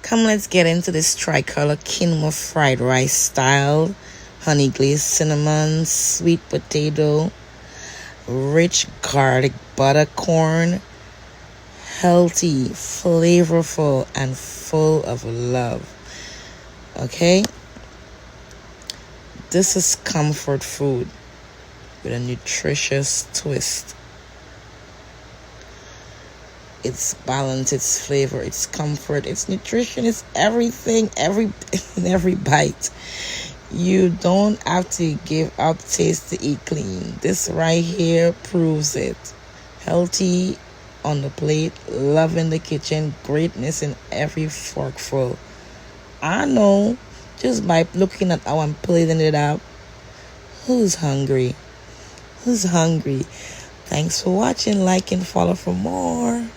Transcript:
Come, let's get into this tricolor quinoa fried rice style. Honey glazed cinnamon, sweet potato, rich garlic butter corn, healthy, flavorful, and full of love. Okay? This is comfort food with a nutritious twist. It's balance, it's flavor, it's comfort, it's nutrition, it's everything, every bite. You don't have to give up taste to eat clean. This right here proves it. Healthy on the plate, love in the kitchen, greatness in every forkful. I know, just by looking at how I'm plating it up, who's hungry? Who's hungry? Thanks for watching. Like and follow for more.